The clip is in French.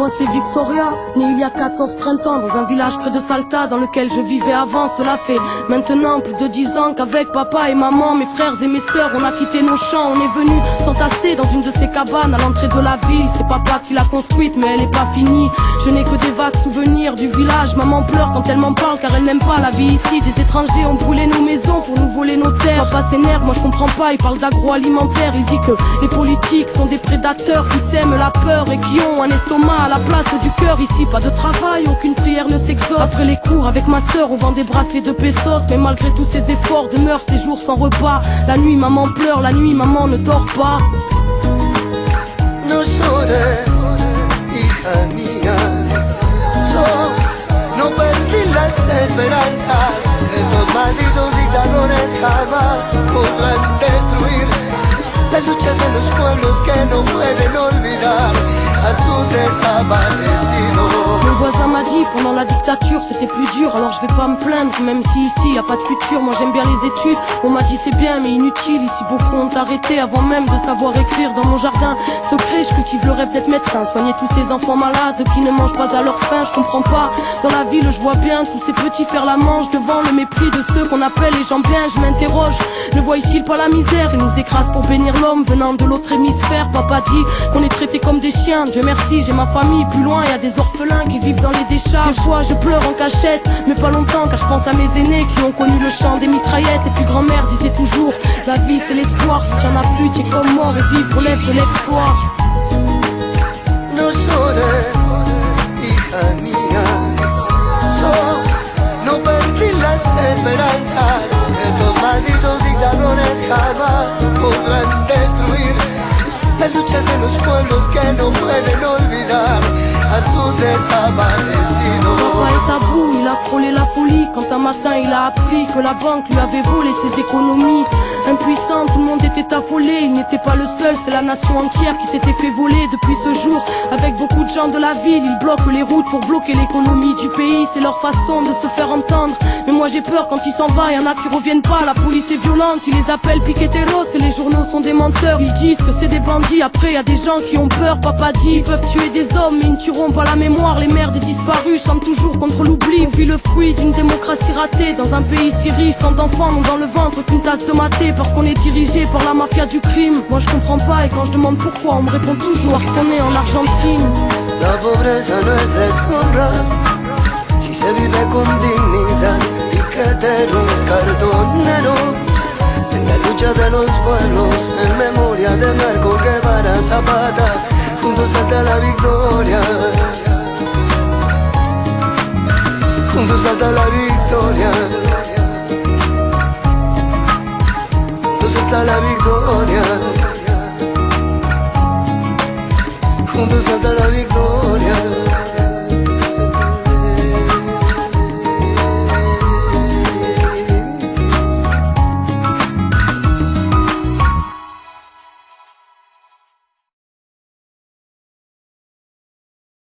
Moi c'est Victoria, née il y a 14 printemps dans un village près de Salta dans lequel je vivais avant. Cela fait maintenant plus de 10 ans qu'avec papa et maman, mes frères et mes sœurs, on a quitté nos champs. On est venu s'entasser dans une de ces cabanes à l'entrée de la ville. C'est papa qui l'a construite mais elle est pas finie. Je n'ai que des vagues souvenirs du village. Maman pleure quand elle m'en parle car elle n'aime pas la vie ici. Des étrangers ont brûlé nos maisons pour nous voler nos terres. Papa s'énerve, moi je comprends pas, il parle d'agroalimentaire. Il dit que les politiques sont des prédateurs qui sèment la peur et qui ont un estomac à la place du cœur. Ici pas de travail, aucune prière ne s'exauce. Après les cours avec ma sœur on vend des bracelets de pesos. Mais malgré tous ces efforts demeurent ces jours sans repas. La nuit maman pleure, la nuit maman ne dort pas. No llores, hija mía, no perdí las esperanzas. Estos malditos dictadores jamás podrán destruir la lucha de los pueblos que no pueden olvidar a sus desaparecidos. Mon voisin m'a dit pendant la dictature c'était plus dur. Alors je vais pas me plaindre même si ici y a pas de futur. Moi j'aime bien les études, on m'a dit c'est bien mais inutile. Ici beaucoup ont arrêté avant même de savoir écrire. Dans mon jardin secret je cultive le rêve d'être médecin. Soigner tous ces enfants malades qui ne mangent pas à leur faim. Je comprends pas, dans la ville je vois bien tous ces petits faire la manche devant le mépris de ceux qu'on appelle les gens bien. Je m'interroge, ne voient-ils pas la misère? Ils nous écrasent pour bénir l'homme venant de l'autre hémisphère. Papa dit qu'on est traités comme des chiens. Dieu merci j'ai ma famille, plus loin y a des orphelins qui vivent dans les décharges. Des fois je pleure en cachette, mais pas longtemps car je pense à mes aînés qui ont connu le chant des mitraillettes. Et puis grand-mère disait toujours, la vie c'est l'espoir. Si tu en as plus, tu es comme mort et vivre relève de l'exploit. No llores, hija mía, no perdí las esperanzas. Estos malditos dictadores jamás podrán destruir la lucha de los pueblos que no pueden olvidar a sus desaparecidos. Papa est à bout, il a frôlé la folie quand un matin il a appris que la banque lui avait volé ses économies. Impuissant, tout le monde était affolé, il n'était pas le seul, c'est la nation entière qui s'était fait voler. Depuis ce jour, avec beaucoup de gens de la ville, ils bloquent les routes pour bloquer l'économie du pays. C'est leur façon de se faire entendre, mais moi j'ai peur quand il s'en va, y'en a qui reviennent pas. La police est violente, ils les appellent piqueteros et les journaux sont des menteurs. Ils disent que c'est des bandits, après y a des gens qui ont peur. Papa dit, ils peuvent tuer des hommes mais ils ne tueront pas la mémoire. Les mères des disparus chantent toujours contre l'oubli. On vit le fruit d'une démocratie ratée dans un pays si riche. Tant d'enfants n'ont dans le ventre qu'une tasse de maté parce qu'on est dirigé par la mafia du crime. Moi je comprends pas et quand je demande pourquoi on me répond toujours parce qu'on est en Argentine. La pobreza no es deshonra si se vive con dignidad. Piqueteros, cartoneros, en la lucha de los pueblos, en memoria de Marco Guevara Zapata, juntos hasta la victoria, juntos hasta la victoria, juntos hasta la victoria, juntos hasta la victoria.